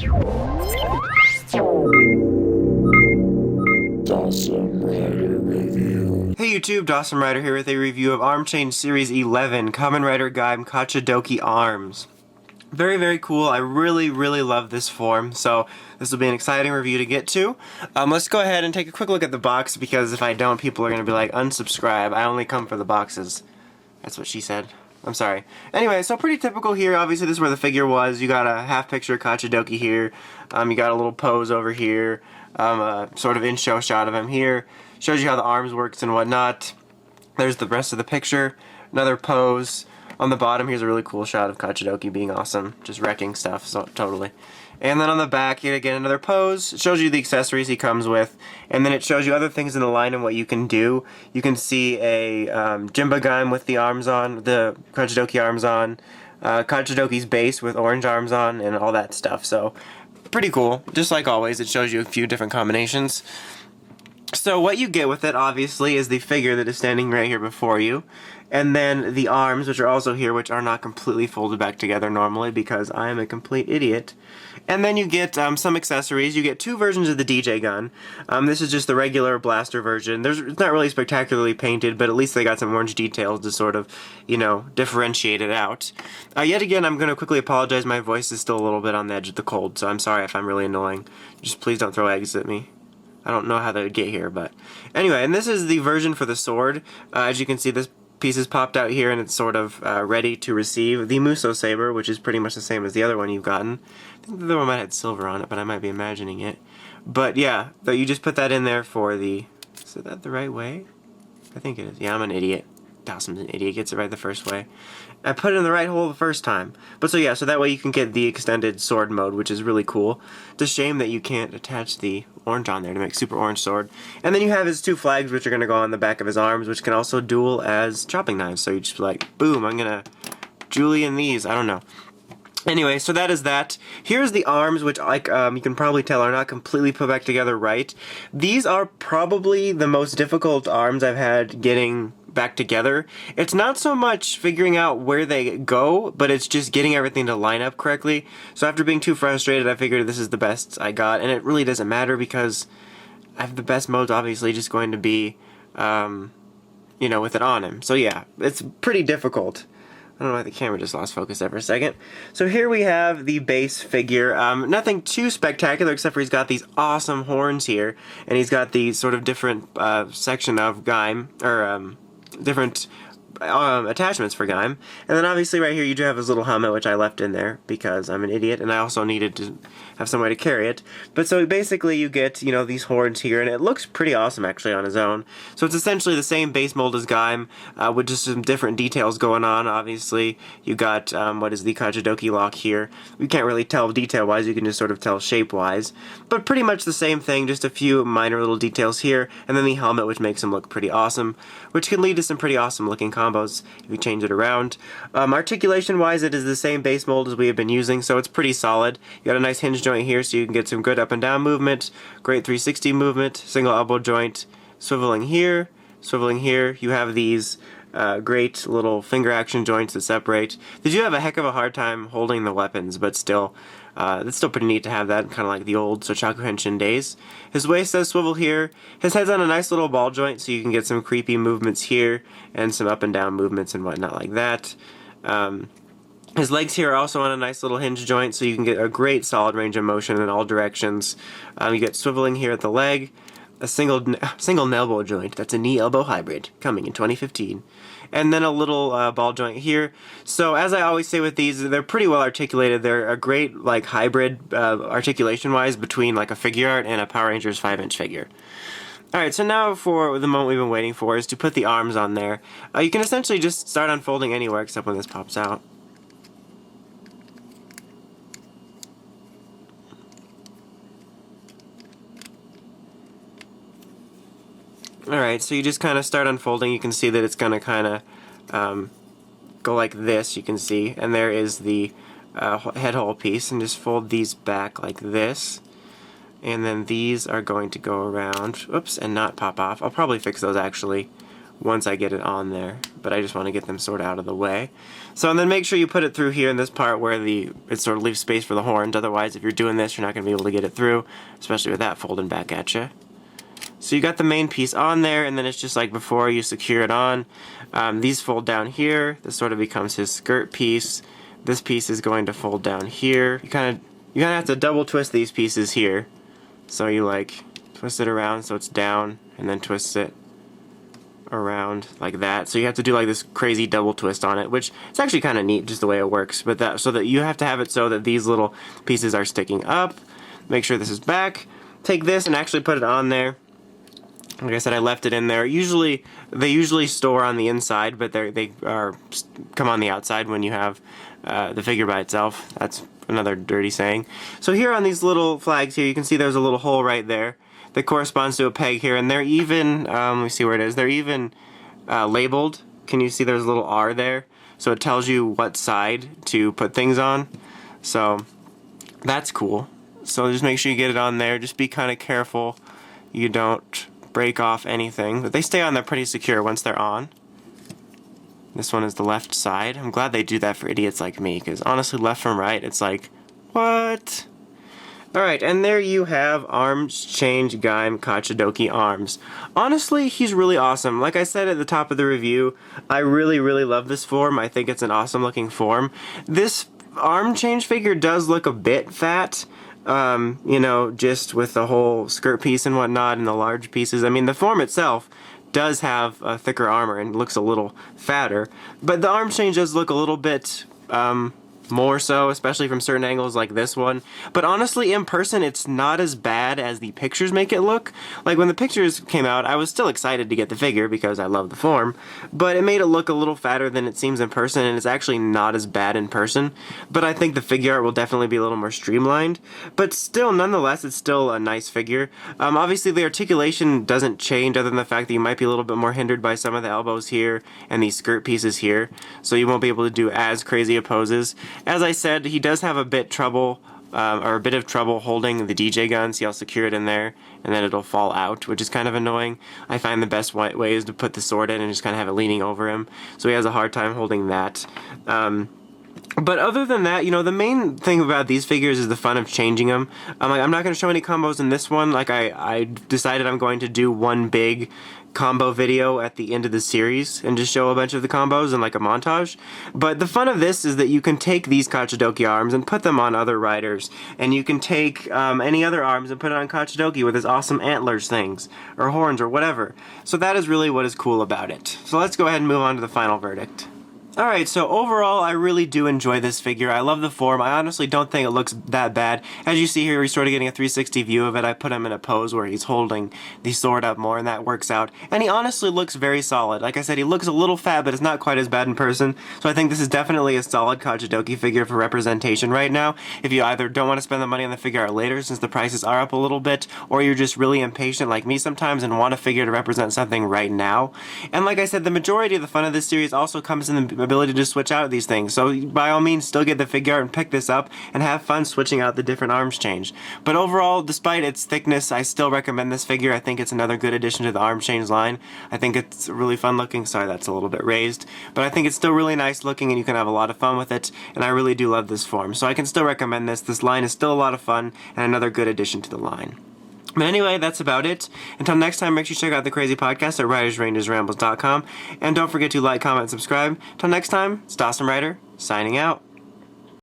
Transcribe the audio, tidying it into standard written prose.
Hey YouTube, Dawson Rider here with a review of Arm Change Series 11, Kamen Rider Gaim Kachidoki Arms. Very, very cool. I really, really love this form, so this will be an exciting review to get to. Let's go ahead and take a quick look at the box, because if I don't, people are going to be like, unsubscribe. I only come for the boxes. That's what she said. I'm sorry. Anyway, so pretty typical here. Obviously, this is where the figure was. You got a half picture Kachidoki here. You got a little pose over here. A sort of in-show shot of him here. Shows you how the arms works and whatnot. There's the rest of the picture. Another pose. On the bottom, here's a really cool shot of Kachidoki being awesome. Just wrecking stuff, so totally. And then on the back, yet again, another pose. It shows you the accessories he comes with. And then it shows you other things in the line and what you can do. You can see a Jimba Gaim with the arms on, the Kachidoki arms on. Kachidoki's base with orange arms on, and all that stuff. So, pretty cool. Just like always, it shows you a few different combinations. So what you get with it, obviously, is the figure that is standing right here before you. And then the arms, which are also here, which are not completely folded back together normally, because I am a complete idiot. And then you get some accessories. You get two versions of the DJ gun. This is just the regular blaster version. It's not really spectacularly painted, but at least they got some orange details to sort of, you know, differentiate it out. Yet again, I'm going to quickly apologize. My voice is still a little bit on the edge of the cold, so I'm sorry if I'm really annoying. Just please don't throw eggs at me. I don't know how they would get here, but anyway, and this is the version for the sword. As you can see, this piece is popped out here and it's sort of ready to receive the Muso Saber, which is pretty much the same as the other one you've gotten. I think the other one might have silver on it, but I might be imagining it. But yeah, you just put that in there for the... Is that the right way? I think it is. Yeah, I'm an idiot. Dawson's an idiot, gets it right the first way. I put it in the right hole the first time. But so yeah, so that way you can get the extended sword mode, which is really cool. It's a shame that you can't attach the orange on there to make super orange sword. And then you have his two flags, which are going to go on the back of his arms, which can also duel as chopping knives. So you just like, boom, I'm going to Julian these. I don't know. Anyway, so that is that. Here's the arms, which like you can probably tell are not completely put back together right. These are probably the most difficult arms I've had getting back together. It's not so much figuring out where they go, but it's just getting everything to line up correctly. So after being too frustrated, I figured this is the best I got, and it really doesn't matter because I have the best mode's obviously just going to be, you know, with it on him. So yeah, it's pretty difficult. I don't know why the camera just lost focus there for a second. So here we have the base figure. Nothing too spectacular except for he's got these awesome horns here, and he's got these sort of different section of Gaim, or different attachments for Gaim. And then obviously right here you do have his little helmet, which I left in there because I'm an idiot and I also needed to have some way to carry it. But so basically you get, you know, these horns here, and it looks pretty awesome actually on his own. So it's essentially the same base mold as Gaim, with just some different details going on. Obviously you got what is the Kachidoki lock here. You can't really tell detail wise, you can just sort of tell shape wise. But pretty much the same thing, just a few minor little details here, and then the helmet, which makes him look pretty awesome, which can lead to some pretty awesome looking combos if you change it around. Articulation wise, it is the same base mold as we have been using, so it's pretty solid. You got a nice hinge joint here so you can get some good up and down movement, great 360 movement, single elbow joint, swiveling here, swiveling here. You have these great little finger action joints that separate. They do have a heck of a hard time holding the weapons, but still, it's still pretty neat to have that, kind of like the old Sochaku Henshin days. His waist does swivel here. His head's on a nice little ball joint, so you can get some creepy movements here, and some up and down movements and whatnot like that. His legs here are also on a nice little hinge joint, so you can get a great solid range of motion in all directions. You get swiveling here at the leg, a single elbow joint. That's a knee-elbow hybrid, coming in 2015. And then a little ball joint here. So as I always say with these, they're pretty well articulated. They're a great like hybrid articulation-wise between like a figure art and a Power Rangers 5-inch figure. Alright, so now for the moment we've been waiting for is to put the arms on there. You can essentially just start unfolding anywhere except when this pops out. Alright, so you just kind of start unfolding. You can see that it's going to kind of go like this, you can see. And there is the head hole piece. And just fold these back like this. And then these are going to go around, oops, and not pop off. I'll probably fix those actually once I get it on there. but I just want to get them sort of out of the way. So, and then make sure you put it through here in this part where it sort of leaves space for the horns. Otherwise, if you're doing this, you're not going to be able to get it through, especially with that folding back at you. So you got the main piece on there, and then it's just like before, you secure it on. These fold down here. This sort of becomes his skirt piece. This piece is going to fold down here. You kind of have to double twist these pieces here. So you like twist it around so it's down, and then twist it around like that. So you have to do like this crazy double twist on it, which it's actually kind of neat just the way it works. But that so that you have to have it so that these little pieces are sticking up. Make sure this is back. Take this and actually put it on there. Like I said, I left it in there. They usually store on the inside, but they come on the outside when you have the figure by itself. That's another dirty saying. So here on these little flags here, you can see there's a little hole right there that corresponds to a peg here, and they're even, let me see where it is, they're even labeled. Can you see there's a little R there? So it tells you what side to put things on. So that's cool. So just make sure you get it on there. Just be kind of careful you don't break off anything, but they stay on there pretty secure once they're on. This one is the left side. I'm glad they do that for idiots like me, because honestly, left from right, it's like, what? Alright, and there you have Arms Change Gaim Kachidoki Arms. Honestly, he's really awesome. Like I said at the top of the review, I really, really love this form. I think it's an awesome looking form. This arm change figure does look a bit fat. You know, just with the whole skirt piece and whatnot and the large pieces. I mean, the form itself does have a thicker armor and looks a little fatter, but the arm change does look a little bit, more so, especially from certain angles like this one. But honestly, in person, it's not as bad as the pictures make it look. Like, when the pictures came out, I was still excited to get the figure because I love the form, but it made it look a little fatter than it seems in person, and it's actually not as bad in person. But I think the figure art will definitely be a little more streamlined. But still, nonetheless, it's still a nice figure. Obviously, the articulation doesn't change other than the fact that you might be a little bit more hindered by some of the elbows here and these skirt pieces here, so you won't be able to do as crazy a poses. As I said, he does have a bit of trouble holding the DJ gun. See, I'll secure it in there, and then it'll fall out, which is kind of annoying. I find the best way is to put the sword in and just kind of have it leaning over him, so he has a hard time holding that. But other than that, you know, the main thing about these figures is the fun of changing them. I'm not going to show any combos in this one. Like, I decided I'm going to do one big combo video at the end of the series and just show a bunch of the combos in like a montage. But the fun of this is that you can take these Kachidoki arms and put them on other riders, and you can take any other arms and put it on Kachidoki with his awesome antlers things or horns or whatever. So that is really what is cool about it. So let's go ahead and move on to the final verdict. Alright, so overall, I really do enjoy this figure. I love the form. I honestly don't think it looks that bad. As you see here, we're sort of getting a 360 view of it. I put him in a pose where he's holding the sword up more, and that works out. And he honestly looks very solid. Like I said, he looks a little fat, but it's not quite as bad in person. So I think this is definitely a solid Kachidoki figure for representation right now. If you either don't want to spend the money on the figure art later, since the prices are up a little bit, or you're just really impatient like me sometimes and want a figure to represent something right now. And like I said, the majority of the fun of this series also comes in the ability to switch out these things. So by all means, still get the figure art and pick this up and have fun switching out the different arms change. But overall, despite its thickness, I still recommend this figure. I think it's another good addition to the arm change line. I think it's really fun looking. Sorry, that's a little bit raised. But I think it's still really nice looking, and you can have a lot of fun with it. And I really do love this form. So I can still recommend this. This line is still a lot of fun and another good addition to the line. But anyway, that's about it. Until next time, make sure you check out the Crazy Podcast at writersrangersrambles.com. And don't forget to like, comment, and subscribe. Until next time, it's Dawson Ryder, signing out.